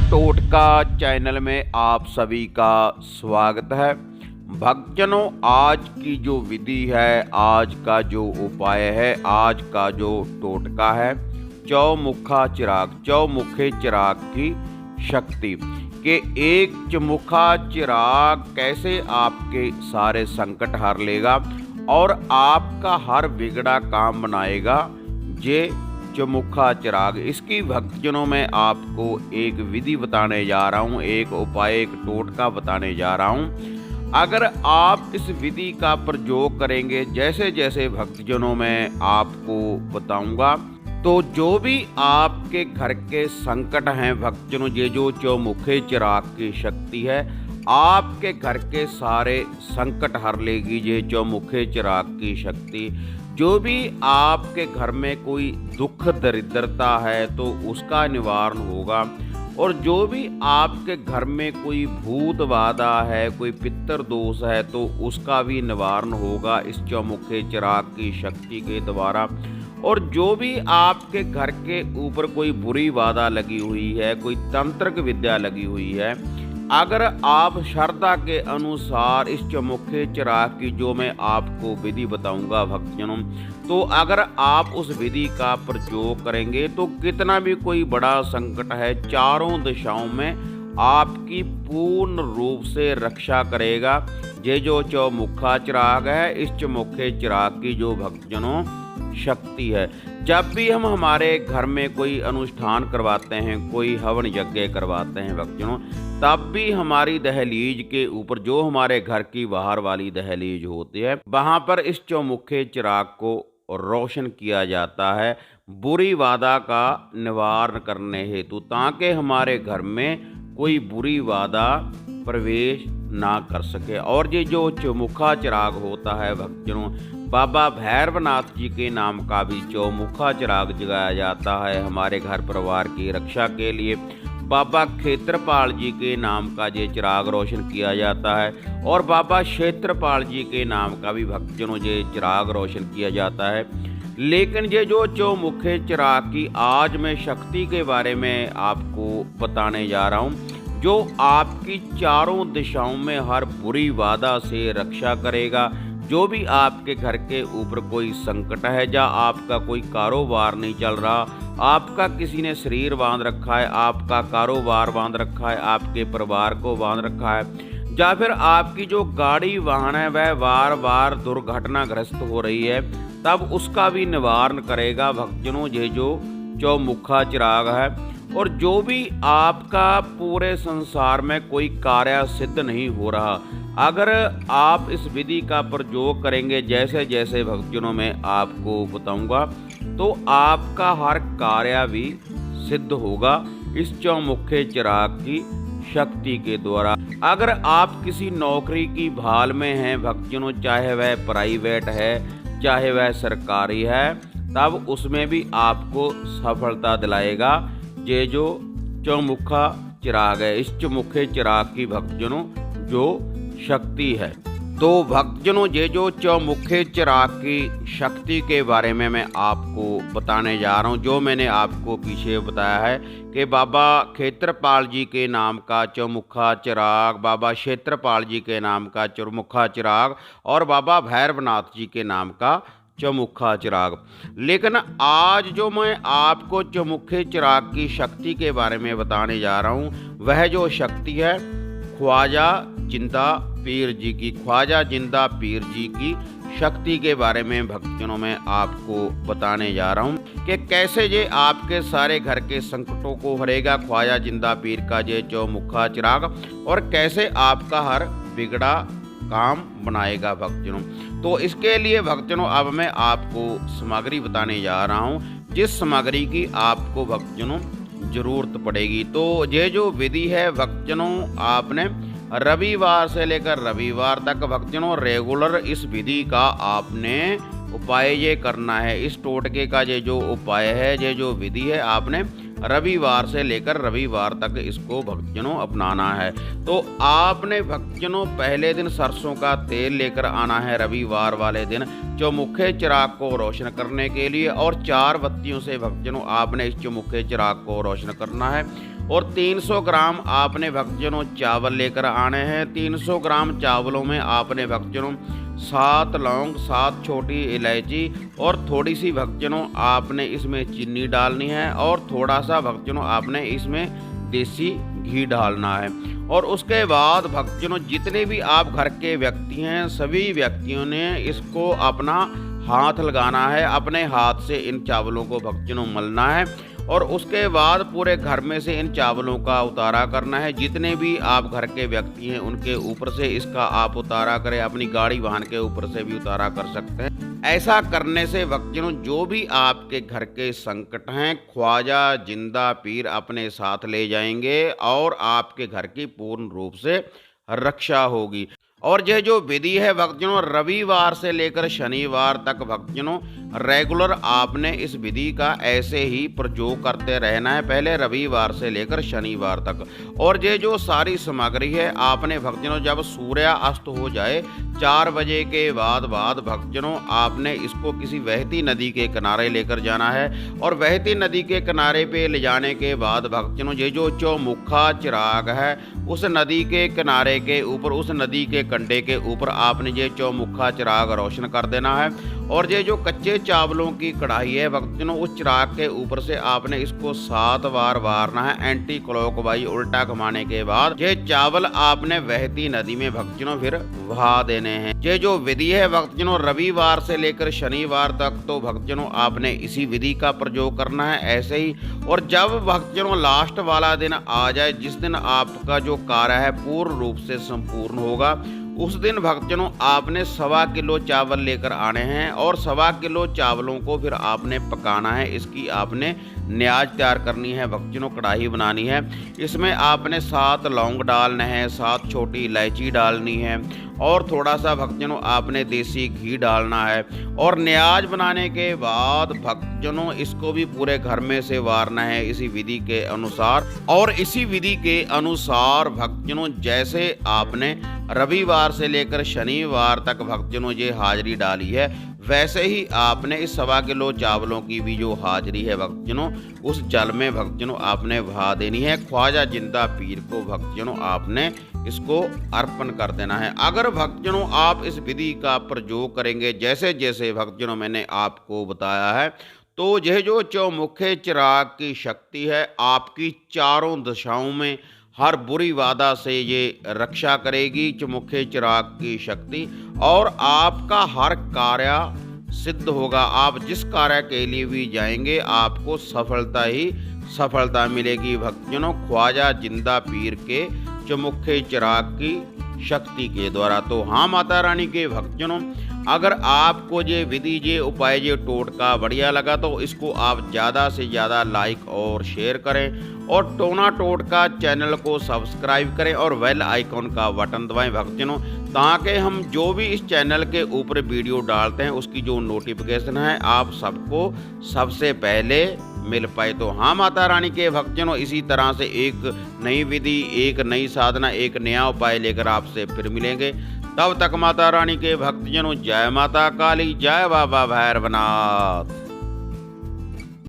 टोटका चैनल में आप सभी का स्वागत है। भक्तजनों, आज की जो विधि है, आज का जो उपाय है, आज का जो टोटका है, चौमुखा चिराग, चौमुखे चिराग की शक्ति के एक चौमुखा चिराग कैसे आपके सारे संकट हर लेगा और आपका हर बिगड़ा काम बनाएगा। ये चौमुखा चिराग, इसकी भक्तजनों में आपको एक विधि बताने जा रहा हूँ, एक उपाय, एक टोटका बताने जा रहा हूँ। अगर आप इस विधि का प्रयोग करेंगे जैसे जैसे भक्तजनों में आपको बताऊंगा, तो जो भी आपके घर के संकट हैं भक्तजनों, ये जो चौमुखे चिराग की शक्ति है आपके घर के सारे संकट हर लेगी। ये चौमुखे चिराग की शक्ति, जो भी आपके घर में कोई दुख दरिद्रता है तो उसका निवारण होगा, और जो भी आपके घर में कोई भूत बाधा है, कोई पितर दोष है, तो उसका भी निवारण होगा इस चौमुखे चिराग की शक्ति के द्वारा। और जो भी आपके घर के ऊपर कोई बुरी बाधा लगी हुई है, कोई तंत्रिक विद्या लगी हुई है, अगर आप श्रद्धा के अनुसार इस चौमुखे चिराग की जो मैं आपको विधि बताऊंगा भक्तजनों, तो अगर आप उस विधि का प्रयोग करेंगे तो कितना भी कोई बड़ा संकट है, चारों दिशाओं में आपकी पूर्ण रूप से रक्षा करेगा। ये जो चौमुखा चिराग है, इस चौमुखे चिराग की जो भक्तजनों शक्ति है, जब भी हम हमारे घर में कोई अनुष्ठान करवाते हैं, कोई हवन यज्ञ करवाते हैं भक्तजनों, तब भी हमारी दहलीज के ऊपर, जो हमारे घर की बाहर वाली दहलीज होती है, वहां पर इस चौमुखे चिराग को रोशन किया जाता है बुरी बाधा का निवारण करने हेतु, ताकि हमारे घर में कोई बुरी बाधा प्रवेश ना कर सके। और ये जो चौमुखा चिराग होता है भक्तजनों, बाबा भैरवनाथ जी के नाम का भी चौमुखा चिराग जगाया जाता है हमारे घर परिवार की रक्षा के लिए। बाबा क्षेत्रपाल जी के नाम का ये चिराग रोशन किया जाता है, और बाबा क्षेत्रपाल जी के नाम का भी भक्तजनों ये चिराग रोशन किया जाता है। लेकिन ये जो चौमुखे चिराग की आज मैं शक्ति के बारे में आपको बताने जा रहा हूँ, जो आपकी चारों दिशाओं में हर बुरी बाधा से रक्षा करेगा। जो भी आपके घर के ऊपर कोई संकट है, या आपका कोई कारोबार नहीं चल रहा, आपका किसी ने शरीर बांध रखा है, आपका कारोबार बांध रखा है, आपके परिवार को बांध रखा है, या फिर आपकी जो गाड़ी वाहन है वह बार बार दुर्घटनाग्रस्त हो रही है, तब उसका भी निवारण करेगा भक्तजनों ये जो चौमुखा चिराग है। और जो भी आपका पूरे संसार में कोई कार्य सिद्ध नहीं हो रहा, अगर आप इस विधि का प्रयोग करेंगे जैसे जैसे भक्तजनों में आपको बताऊंगा, तो आपका हर कार्य भी सिद्ध होगा इस चौमुखे चिराग की शक्ति के द्वारा। अगर आप किसी नौकरी की भाल में हैं भक्तजनों, चाहे वह प्राइवेट है चाहे वह सरकारी है, तब उसमें भी आपको सफलता दिलाएगा ये जो चौमुखा चिराग है, इस चौमुखे चिराग की भक्तजनों जो शक्ति है। तो भक्तजनों, ये जो चौमुखे चिराग की शक्ति के बारे में मैं आपको बताने जा रहा हूँ, जो मैंने आपको पीछे बताया है कि बाबा क्षेत्रपाल जी के नाम का चौमुखा चिराग, बाबा क्षेत्रपाल जी के नाम का चौमुखा चिराग, और बाबा भैरवनाथ जी के नाम का चौमुखा चिराग। लेकिन आज जो मैं आपको चौमुखे चिराग की शक्ति के बारे में बताने जा रहा हूँ, वह जो शक्ति है ख्वाजा जिंदा पीर जी की, ख्वाजा जिंदा पीर जी की शक्ति के बारे में भक्तजनों में आपको बताने जा रहा हूँ कि कैसे ये आपके सारे घर के संकटों को हरेगा ख्वाजा जिंदा पीर का ये चौमुखा चिराग, और कैसे आपका हर बिगड़ा काम बनाएगा भक्तजनों। तो इसके लिए भक्तजनों अब मैं आपको सामग्री बताने जा रहा हूँ, जिस सामग्री की आपको भक्तजनों जरूरत पड़ेगी। तो ये जो विधि है भक्तजनों, आपने रविवार से लेकर रविवार तक भक्तजनों रेगुलर इस विधि का आपने उपाय ये करना है। इस टोटके का ये जो उपाय है, ये जो विधि है, आपने रविवार से लेकर रविवार तक इसको भक्तजनों अपनाना है। तो आपने भक्तजनों पहले दिन सरसों का तेल लेकर आना है रविवार वाले दिन चौमुखे चिराग को रोशन करने के लिए, और 4 बत्तियों से भक्तजनों आपने इस चौमुखे चिराग को रोशन करना है। और 300 ग्राम आपने भक्तजनों चावल लेकर आने हैं। 300 ग्राम चावलों में आपने भक्तजनों 7 लौंग, 7 छोटी इलायची और थोड़ी सी भक्तजनों आपने इसमें चीनी डालनी है और थोड़ा सा भक्तजनों आपने इसमें देसी घी डालना है। और उसके बाद भक्तजनों जितने भी आप घर के व्यक्ति हैं सभी व्यक्तियों ने इसको अपना हाथ लगाना है, अपने हाथ से इन चावलों को भक्तजनों मलना है और उसके बाद पूरे घर में से इन चावलों का उतारा करना है। जितने भी आप घर के व्यक्ति हैं उनके ऊपर से इसका आप उतारा करें, अपनी गाड़ी वाहन के ऊपर से भी उतारा कर सकते हैं। ऐसा करने से भक्तजनों जो भी आपके घर के संकट हैं ख्वाजा जिंदा पीर अपने साथ ले जाएंगे और आपके घर की पूर्ण रूप से रक्षा होगी। और यह जो विधि है भक्तजनों रविवार से लेकर शनिवार तक भक्तजनों रेगुलर आपने इस विधि का ऐसे ही प्रयोग करते रहना है, पहले रविवार से लेकर शनिवार तक। और ये जो सारी सामग्री है आपने भक्तजनों जब सूर्य अस्त हो जाए 4 बजे के बाद भक्तजनों आपने इसको किसी बहती नदी के किनारे लेकर जाना है। और बहती नदी के किनारे पे ले जाने के बाद भक्तजनों ये जो चौमुखा चिराग है उस नदी के किनारे के ऊपर, उस नदी के कंढे के ऊपर आपने ये चौमुखा चिराग रोशन कर देना है। और ये जो कच्चे चावलों की कढ़ाई है भक्तजनों उस चिराग के ऊपर से आपने इसको 7 बार वारना है एंटी क्लॉकवाइज, उल्टा घुमाने के बाद ये चावल आपने बहती नदी में भक्तजनों फिर बहा देने हैं। ये जो विधि है भक्तजनों रविवार से लेकर शनिवार तक तो भक्तजनों आपने इसी विधि का प्रयोग करना है ऐसे ही। और जब भक्तजनों लास्ट वाला दिन आ जाए जिस दिन आपका जो कार्य है पूर्ण रूप से संपूर्ण होगा उस दिन भक्तजनों आपने 1.25 किलो चावल लेकर आने हैं और 1.25 किलो चावलों को फिर आपने पकाना है। इसकी आपने न्याज तैयार करनी है भक्तजनों, कढ़ाई बनानी है। इसमें आपने 7 लौंग डालने हैं, 7 छोटी इलायची डालनी है और थोड़ा सा भक्तजनों आपने देसी घी डालना है। और न्याज बनाने के बाद भक्तजनों इसको भी पूरे घर में से वारना है इसी विधि के अनुसार। और इसी विधि के अनुसार भक्तजनों जैसे आपने रविवार से लेकर शनिवार तक भक्तजनों ये हाजिरी डाली है वैसे ही आपने इस 1.25 किलो चावलों की भी जो हाजिरी है भक्तजनों उस जल में भक्तजनों आपने बहा देनी है। ख्वाजा जिंदा पीर को भक्तजनों आपने इसको अर्पण कर देना है। अगर भक्तजनों आप इस विधि का प्रयोग करेंगे जैसे जैसे भक्तजनों मैंने आपको बताया है तो यह जो चौमुखे चिराग की शक्ति है आपकी चारों दिशाओं में हर बुरी बाधा से ये रक्षा करेगी चौमुखे चिराग की शक्ति। और आपका हर कार्य सिद्ध होगा, आप जिस कार्य के लिए भी जाएंगे आपको सफलता ही सफलता मिलेगी भक्तजनों ख्वाजा जिंदा पीर के चौमुखे चिराग की शक्ति के द्वारा। तो हाँ माता रानी के भक्तजनों अगर आपको ये विधि ये उपाय ये टोटका बढ़िया लगा तो इसको आप ज़्यादा से ज़्यादा लाइक और शेयर करें और टोना टोटका चैनल को सब्सक्राइब करें और बेल आइकॉन का बटन दबाएं भक्तजनों, ताकि हम जो भी इस चैनल के ऊपर वीडियो डालते हैं उसकी जो नोटिफिकेशन है आप सबको सबसे पहले मिल पाए। तो हाँ माता रानी के भक्तजनों इसी तरह से एक नई विधि, एक नई साधना, एक नया उपाय लेकर आपसे फिर मिलेंगे। तब तक माता रानी के भक्तजनों जय माता काली, जय बाबा भैरवनाथ।